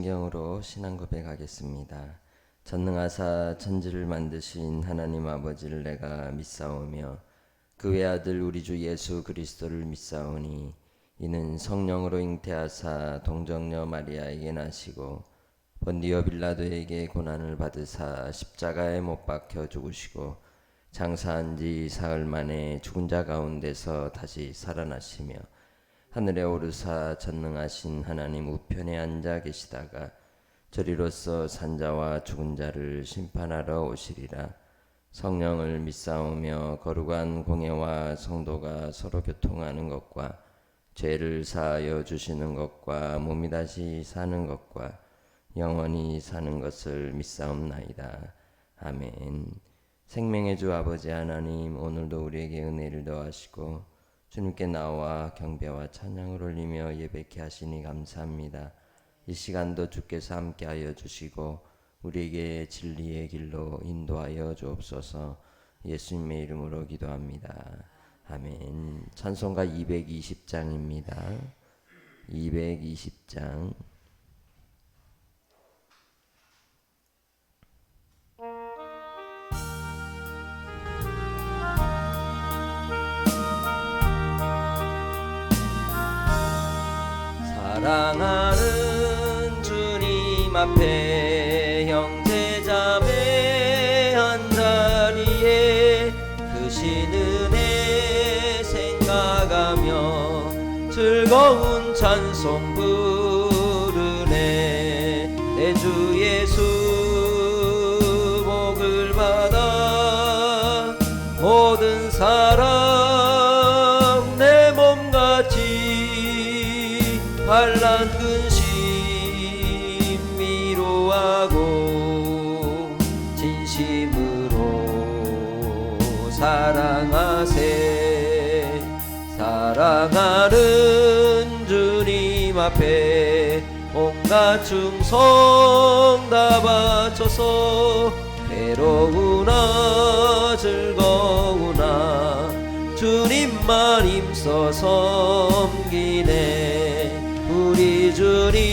성경으로 신앙 고백하겠습니다. 전능하사 천지를 만드신 하나님 아버지를 내가 믿사오며 그 외아들 우리 주 예수 그리스도를 믿사오니 이는 성령으로 잉태하사 동정녀 마리아에게 나시고 본디오 빌라도에게 고난을 받으사 십자가에 못 박혀 죽으시고 장사한 지 사흘 만에 죽은 자 가운데서 다시 살아나시며 하늘에 오르사 전능하신 하나님 우편에 앉아 계시다가 저리로서 산자와 죽은 자를 심판하러 오시리라. 성령을 믿사오며 거룩한 공예와 성도가 서로 교통하는 것과 죄를 사하여 주시는 것과 몸이 다시 사는 것과 영원히 사는 것을 믿사옵나이다. 아멘. 생명의 주 아버지 하나님, 오늘도 우리에게 은혜를 더하시고 주님께 나와 경배와 찬양을 올리며 예배케 하시니 감사합니다. 이 시간도 주께서 함께하여 주시고 우리에게 진리의 길로 인도하여 주옵소서. 예수님의 이름으로 기도합니다. 아멘. 찬송가 220장입니다. 220장. 사랑하는 주님 앞에 형제자매 한자리에 크신 은혜 생각하며 즐거운 찬송 부르네. 내 주 예수 복을 받아 모든 사람 내 몸같이 환난 근심 위로하고 진심으로 사랑하세. 사랑하는 주님 앞에 온갖 충성 다 바쳐서 괴로우나 즐거우나 주님만 힘써 섬기네. 우리 주님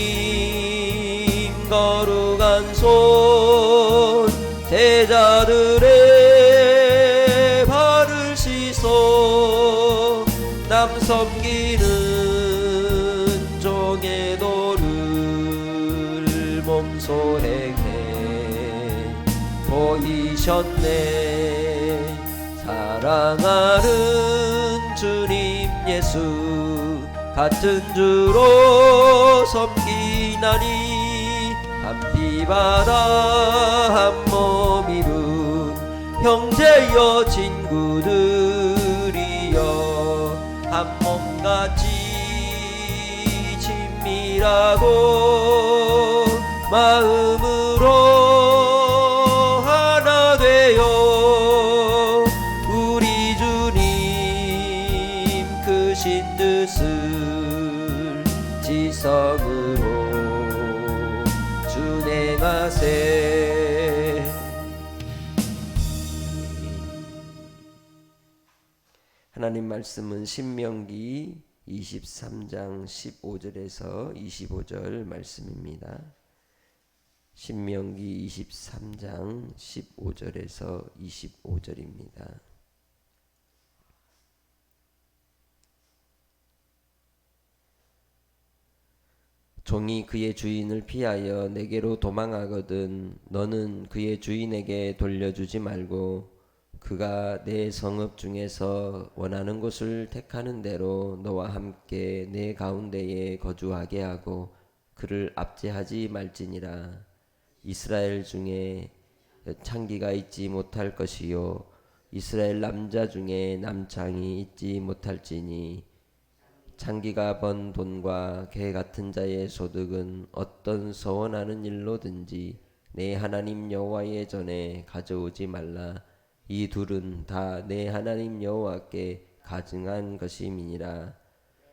거룩한 손 제자들의 발을 씻어 남 섬기는 종의 도를 몸소 행해 보이셨네. 사랑하는 주님 예수 같은 주로 섬기나니 한피바다 한몸 이룬 형제여 친구들이여 한몸같이 친밀하고 마음으로 하나 되어 우리 주님 크신 뜻을 지성으로 준행하세. 하나님 말씀은 신명기 23장 15절에서 25절 말씀입니다. 신명기 23장 15절에서 25절입니다. 종이 그의 주인을 피하여 내게로 도망하거든 너는 그의 주인에게 돌려주지 말고 그가 내 성읍 중에서 원하는 곳을 택하는 대로 너와 함께 내 가운데에 거주하게 하고 그를 압제하지 말지니라. 이스라엘 중에 창기가 있지 못할 것이요 이스라엘 남자 중에 남창이 있지 못할지니 창기가 번 돈과 개 같은 자의 소득은 어떤 서원하는 일로든지 내 하나님 여호와의 전에 가져오지 말라. 이 둘은 다 내 하나님 여호와께 가증한 것임이니라.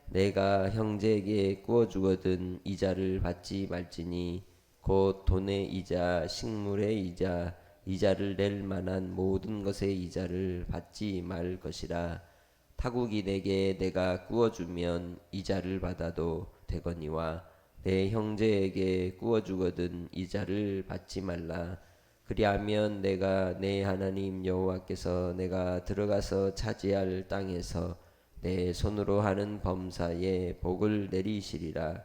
내가 형제에게 구워주거든 이자를 받지 말지니 곧 돈의 이자 식물의 이자 이자를 낼 만한 모든 것의 이자를 받지 말 것이라. 타국이 내게 내가 구워주면 이자를 받아도 되거니와 내 형제에게 구워주거든 이자를 받지 말라. 그리하면 내가 내 하나님 여호와께서 내가 들어가서 차지할 땅에서 내 손으로 하는 범사에 복을 내리시리라.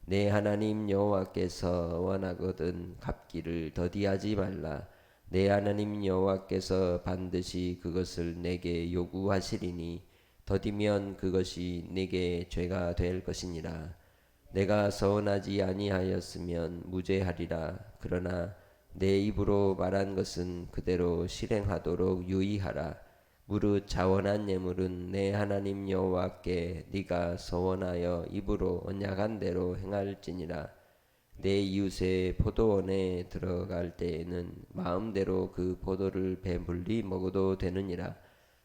내 하나님 여호와께서 원하거든 갚기를 더디하지 말라. 내 하나님 여호와께서 반드시 그것을 내게 요구하시리니 더디면 그것이 내게 죄가 될 것이니라. 내가 서원하지 아니하였으면 무죄하리라. 그러나 내 입으로 말한 것은 그대로 실행하도록 유의하라. 무릇 자원한 예물은 내 하나님 여호와께 네가 서원하여 입으로 언약한 대로 행할지니라. 내 이웃의 포도원에 들어갈 때에는 마음대로 그 포도를 배불리 먹어도 되느니라.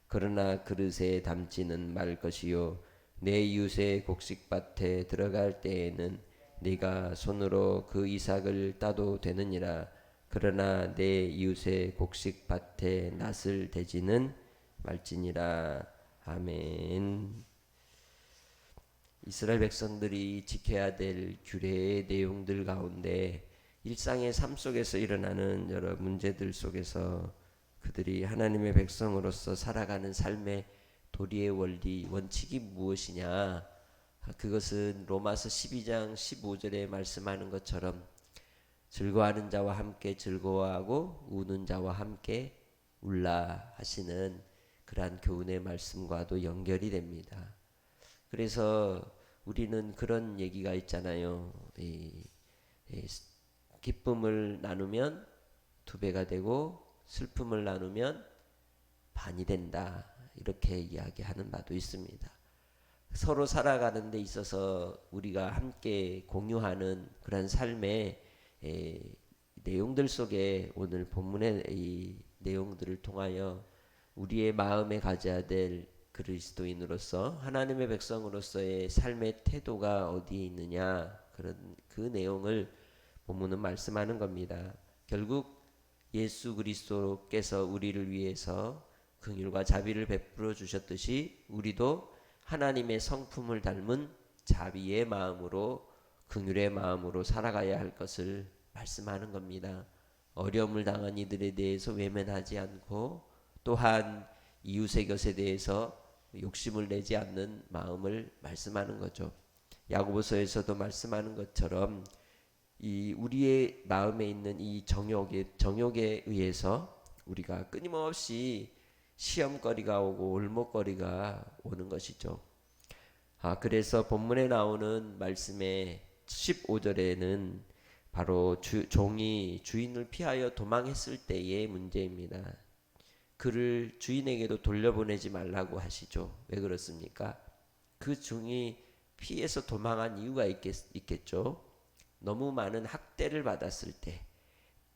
그러나 그릇에 담지는 말 것이요 내 이웃의 곡식밭에 들어갈 때에는 네가 손으로 그 이삭을 따도 되느니라. 그러나 내 이웃의 곡식밭에 낫을 대지는 말지니라. 아멘. 이스라엘 백성들이 지켜야 될 규례의 내용들 가운데 일상의 삶 속에서 일어나는 여러 문제들 속에서 그들이 하나님의 백성으로서 살아가는 삶의 도리의 원리, 원칙이 무엇이냐? 그것은 로마서 12장 15절에 말씀하는 것처럼 즐거워하는 자와 함께 즐거워하고 우는 자와 함께 울라 하시는 그러한 교훈의 말씀과도 연결이 됩니다. 그래서 우리는 그런 얘기가 있잖아요. 기쁨을 나누면 두 배가 되고 슬픔을 나누면 반이 된다. 이렇게 이야기하는 바도 있습니다. 서로 살아가는 데 있어서 우리가 함께 공유하는 그런 삶의 내용들 속에 오늘 본문의 이 내용들을 통하여 우리의 마음에 가져야 될 그리스도인으로서 하나님의 백성으로서의 삶의 태도가 어디에 있느냐, 그런 그 내용을 본문은 말씀하는 겁니다. 결국 예수 그리스도께서 우리를 위해서 긍휼과 자비를 베풀어 주셨듯이 우리도 하나님의 성품을 닮은 자비의 마음으로, 긍휼의 마음으로 살아가야 할 것을 말씀하는 겁니다. 어려움을 당한 이들에 대해서 외면하지 않고, 또한 이웃의 것에 대해서 욕심을 내지 않는 마음을 말씀하는 거죠. 야고보서에서도 말씀하는 것처럼 이 우리의 마음에 있는 이 정욕에 의해서 우리가 끊임없이 시험거리가 오고 올목거리가 오는 것이죠. 그래서 본문에 나오는 말씀의 15절에는 바로 종이 주인을 피하여 도망했을 때의 문제입니다. 그를 주인에게도 돌려보내지 말라고 하시죠. 왜 그렇습니까? 그 종이 피해서 도망한 이유가 있겠죠. 너무 많은 학대를 받았을 때,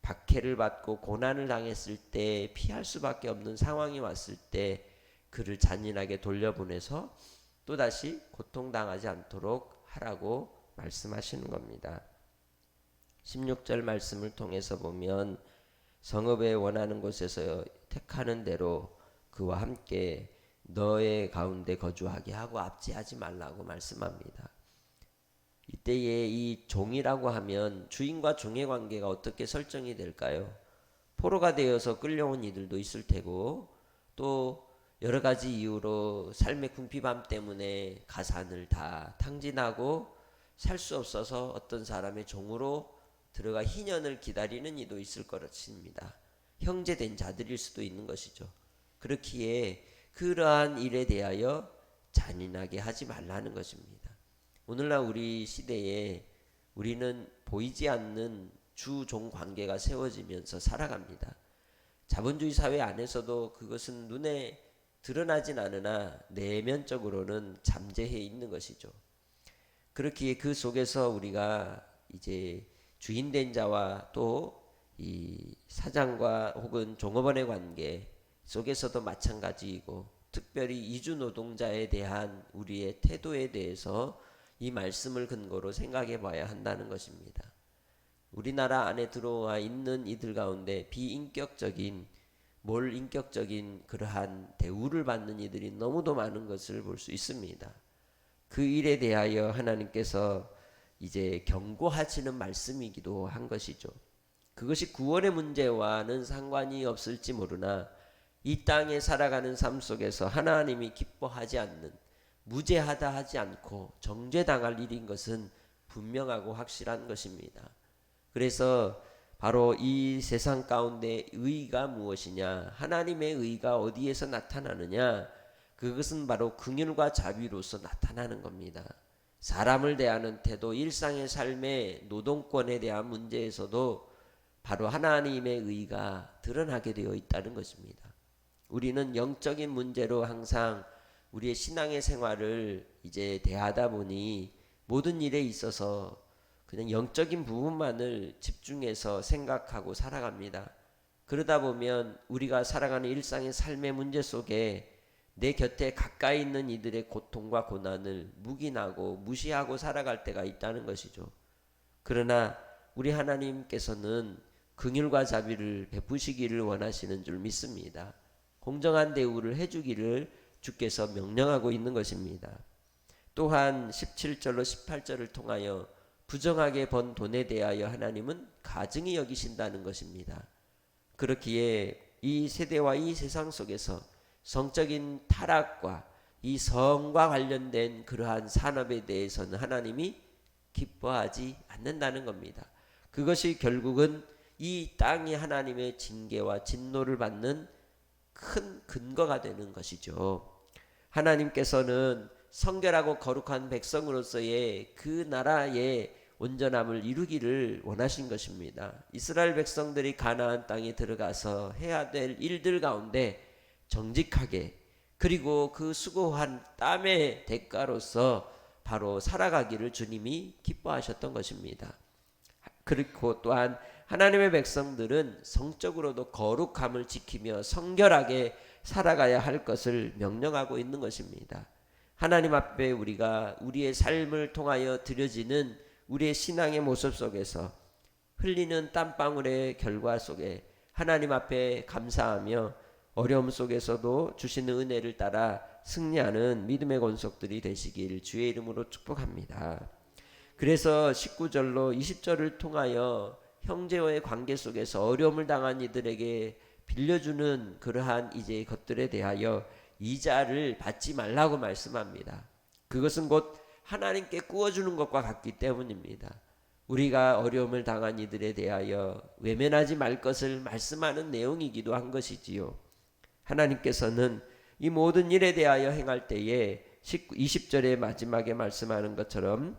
박해를 받고 고난을 당했을 때, 피할 수밖에 없는 상황이 왔을 때 그를 잔인하게 돌려보내서 또다시 고통당하지 않도록 하라고 말씀하시는 겁니다. 16절 말씀을 통해서 보면 성읍에 원하는 곳에서 택하는 대로 그와 함께 너의 가운데 거주하게 하고 압제하지 말라고 말씀합니다. 이때에 이 종이라고 하면 주인과 종의 관계가 어떻게 설정이 될까요? 포로가 되어서 끌려온 이들도 있을 테고, 또 여러 가지 이유로 삶의 궁핍함 때문에 가산을 다 탕진하고 살 수 없어서 어떤 사람의 종으로 들어가 희년을 기다리는 이도 있을 것입니다. 형제된 자들일 수도 있는 것이죠. 그렇기에 그러한 일에 대하여 잔인하게 하지 말라는 것입니다. 오늘날 우리 시대에 우리는 보이지 않는 주종 관계가 세워지면서 살아갑니다. 자본주의 사회 안에서도 그것은 눈에 드러나진 않으나 내면적으로는 잠재해 있는 것이죠. 그렇기에 그 속에서 우리가 이제 주인된 자와 또 이 사장과 혹은 종업원의 관계 속에서도 마찬가지이고, 특별히 이주 노동자에 대한 우리의 태도에 대해서 이 말씀을 근거로 생각해 봐야 한다는 것입니다. 우리나라 안에 들어와 있는 이들 가운데 비인격적인, 몰인격적인 그러한 대우를 받는 이들이 너무도 많은 것을 볼 수 있습니다. 그 일에 대하여 하나님께서 이제 경고하시는 말씀이기도 한 것이죠. 그것이 구원의 문제와는 상관이 없을지 모르나 이 땅에 살아가는 삶 속에서 하나님이 기뻐하지 않는, 무죄하다 하지 않고 정죄당할 일인 것은 분명하고 확실한 것입니다. 그래서 바로 이 세상 가운데 의가 무엇이냐, 하나님의 의가 어디에서 나타나느냐, 그것은 바로 긍휼과 자비로서 나타나는 겁니다. 사람을 대하는 태도, 일상의 삶의 노동권에 대한 문제에서도 바로 하나님의 의가 드러나게 되어 있다는 것입니다. 우리는 영적인 문제로 항상 우리의 신앙의 생활을 이제 대하다 보니 모든 일에 있어서 그냥 영적인 부분만을 집중해서 생각하고 살아갑니다. 그러다 보면 우리가 살아가는 일상의 삶의 문제 속에 내 곁에 가까이 있는 이들의 고통과 고난을 묵인하고 무시하고 살아갈 때가 있다는 것이죠. 그러나 우리 하나님께서는 긍휼과 자비를 베푸시기를 원하시는 줄 믿습니다. 공정한 대우를 해주기를 주께서 명령하고 있는 것입니다. 또한 17절로 18절을 통하여 부정하게 번 돈에 대하여 하나님은 가증히 여기신다는 것입니다. 그렇기에 이 세대와 이 세상 속에서 성적인 타락과 이 성과 관련된 그러한 산업에 대해서는 하나님이 기뻐하지 않는다는 겁니다. 그것이 결국은 이 땅이 하나님의 징계와 진노를 받는 큰 근거가 되는 것이죠. 하나님께서는 성결하고 거룩한 백성으로서의 그 나라의 온전함을 이루기를 원하신 것입니다. 이스라엘 백성들이 가나안 땅에 들어가서 해야 될 일들 가운데 정직하게, 그리고 그 수고한 땀의 대가로서 바로 살아가기를 주님이 기뻐하셨던 것입니다. 그리고 또한 하나님의 백성들은 성적으로도 거룩함을 지키며 성결하게 살아가야 할 것을 명령하고 있는 것입니다. 하나님 앞에 우리가 우리의 삶을 통하여 드려지는 우리의 신앙의 모습 속에서 흘리는 땀방울의 결과 속에 하나님 앞에 감사하며 어려움 속에서도 주시는 은혜를 따라 승리하는 믿음의 권속들이 되시길 주의 이름으로 축복합니다. 그래서 19절로 20절을 통하여 형제와의 관계 속에서 어려움을 당한 이들에게 빌려주는 그러한 이제 것들에 대하여 이자를 받지 말라고 말씀합니다. 그것은 곧 하나님께 구워주는 것과 같기 때문입니다. 우리가 어려움을 당한 이들에 대하여 외면하지 말 것을 말씀하는 내용이기도 한 것이지요. 하나님께서는 이 모든 일에 대하여 행할 때에 20절의 마지막에 말씀하는 것처럼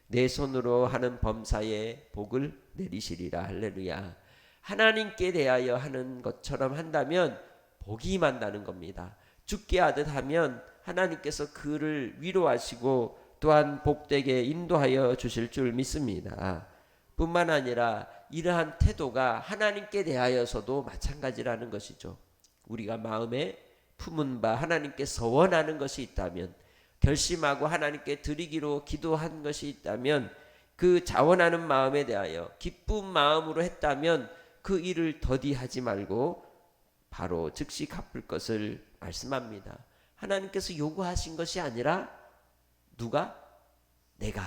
내 손으로 하는 범사에 복을 내리시리라. 할렐루야. 하나님께 대하여 하는 것처럼 한다면 복이 임한다는 겁니다. 죽게 하듯 하면 하나님께서 그를 위로하시고 또한 복되게 인도하여 주실 줄 믿습니다. 뿐만 아니라 이러한 태도가 하나님께 대하여서도 마찬가지라는 것이죠. 우리가 마음에 품은 바 하나님께 서원하는 것이 있다면, 결심하고 하나님께 드리기로 기도한 것이 있다면, 그 자원하는 마음에 대하여 기쁜 마음으로 했다면 그 일을 더디하지 말고 바로 즉시 갚을 것을 말씀합니다. 하나님께서 요구하신 것이 아니라 누가? 내가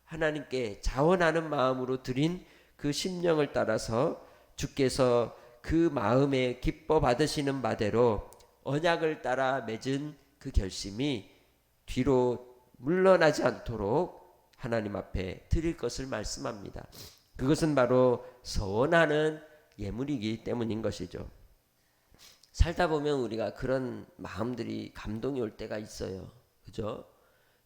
하나님께 자원하는 마음으로 드린 그 심령을 따라서 주께서 그 마음에 기뻐 받으시는 바대로 언약을 따라 맺은 그 결심이 뒤로 물러나지 않도록 하나님 앞에 드릴 것을 말씀합니다. 그것은 바로 서원하는 예물이기 때문인 것이죠. 살다 보면 우리가 그런 마음들이 감동이 올 때가 있어요. 그죠?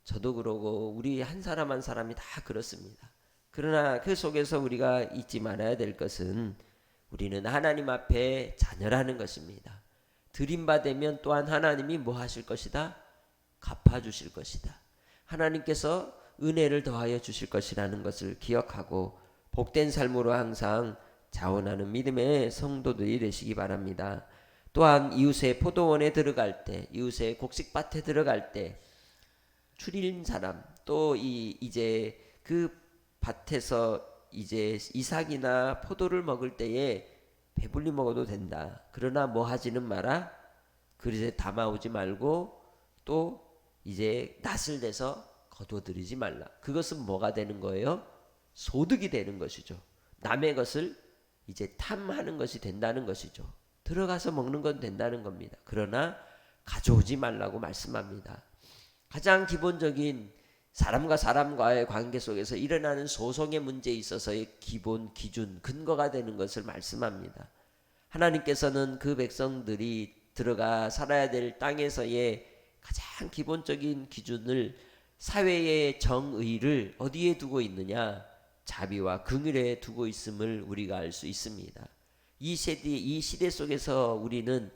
저도 그러고 우리 한 사람 한 사람이 다 그렇습니다. 그러나 그 속에서 우리가 잊지 말아야 될 것은 우리는 하나님 앞에 자녀라는 것입니다. 드림받으면 또한 하나님이 뭐 하실 것이다? 갚아주실 것이다. 하나님께서 은혜를 더하여 주실 것이라는 것을 기억하고 복된 삶으로 항상 자원하는 믿음의 성도들이 되시기 바랍니다. 또한 이웃의 포도원에 들어갈 때, 이웃의 곡식밭에 들어갈 때 추린 사람, 또 이제 그 밭에서 이제 이삭이나 포도를 먹을 때에 배불리 먹어도 된다. 그러나 뭐 하지는 마라. 그릇에 담아오지 말고 또 이제 낯을 내서 거둬들이지 말라. 그것은 뭐가 되는 거예요? 소득이 되는 것이죠. 남의 것을 이제 탐하는 것이 된다는 것이죠. 들어가서 먹는 건 된다는 겁니다. 그러나 가져오지 말라고 말씀합니다. 가장 기본적인 사람과 사람과의 관계 속에서 일어나는 소송의 문제에 있어서의 기본 기준, 근거가 되는 것을 말씀합니다. 하나님께서는 그 백성들이 들어가 살아야 될 땅에서의 가장 기본적인 기준을, 사회의 정의를 어디에 두고 있느냐? 자비와 긍휼에 두고 있음을 우리가 알 수 있습니다. 이 시대 속에서 우리는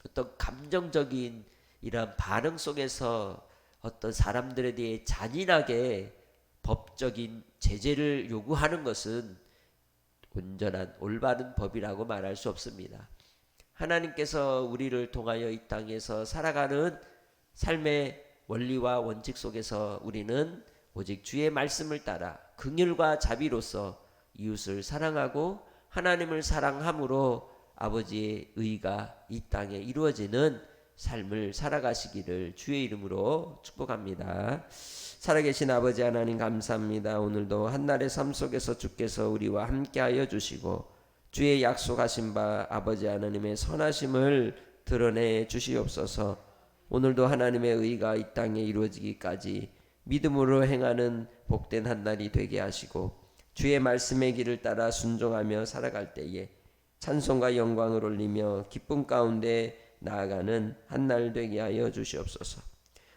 어떤 감정적인 이런 반응 속에서 어떤 사람들에 대해 잔인하게 법적인 제재를 요구하는 것은 온전한 올바른 법이라고 말할 수 없습니다. 하나님께서 우리를 통하여 이 땅에서 살아가는 삶의 원리와 원칙 속에서 우리는 오직 주의 말씀을 따라 긍휼과 자비로서 이웃을 사랑하고 하나님을 사랑함으로 아버지의 의가 이 땅에 이루어지는 삶을 살아가시기를 주의 이름으로 축복합니다. 살아계신 아버지 하나님 감사합니다. 오늘도 한날의 삶 속에서 주께서 우리와 함께하여 주시고 주의 약속하신 바 아버지 하나님의 선하심을 드러내 주시옵소서. 오늘도 하나님의 의가 이 땅에 이루어지기까지 믿음으로 행하는 복된 한날이 되게 하시고 주의 말씀의 길을 따라 순종하며 살아갈 때에 찬송과 영광을 올리며 기쁨 가운데 나아가는 한날 되게 하여 주시옵소서.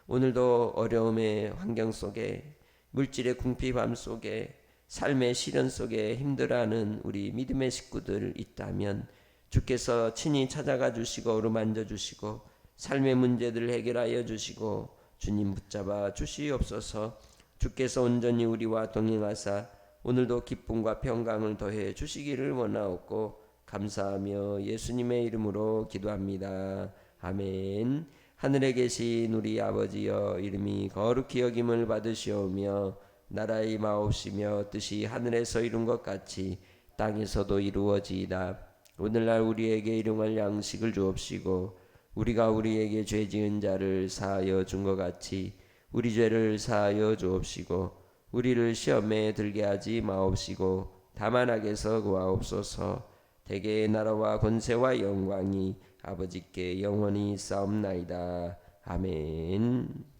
오늘도 어려움의 환경 속에, 물질의 궁핍함 속에, 삶의 시련 속에 힘들어하는 우리 믿음의 식구들 있다면 주께서 친히 찾아가 주시고 어루만져 주시고 삶의 문제들을 해결하여 주시고 주님 붙잡아 주시옵소서. 주께서 온전히 우리와 동행하사 오늘도 기쁨과 평강을 더해 주시기를 원하옵고 감사하며 예수님의 이름으로 기도합니다. 아멘. 하늘에 계신 우리 아버지여, 이름이 거룩히 여김을 받으시오며 나라의 마옵시며 뜻이 하늘에서 이룬 것 같이 땅에서도 이루어지이다. 오늘날 우리에게 일용할 양식을 주옵시고 우리가 우리에게 죄 지은 자를 사하여 준 것 같이 우리 죄를 사하여 주옵시고 우리를 시험에 들게 하지 마옵시고 다만 악에서 구하옵소서. 대개의 나라와 권세와 영광이 아버지께 영원히 싸움나이다. 아멘.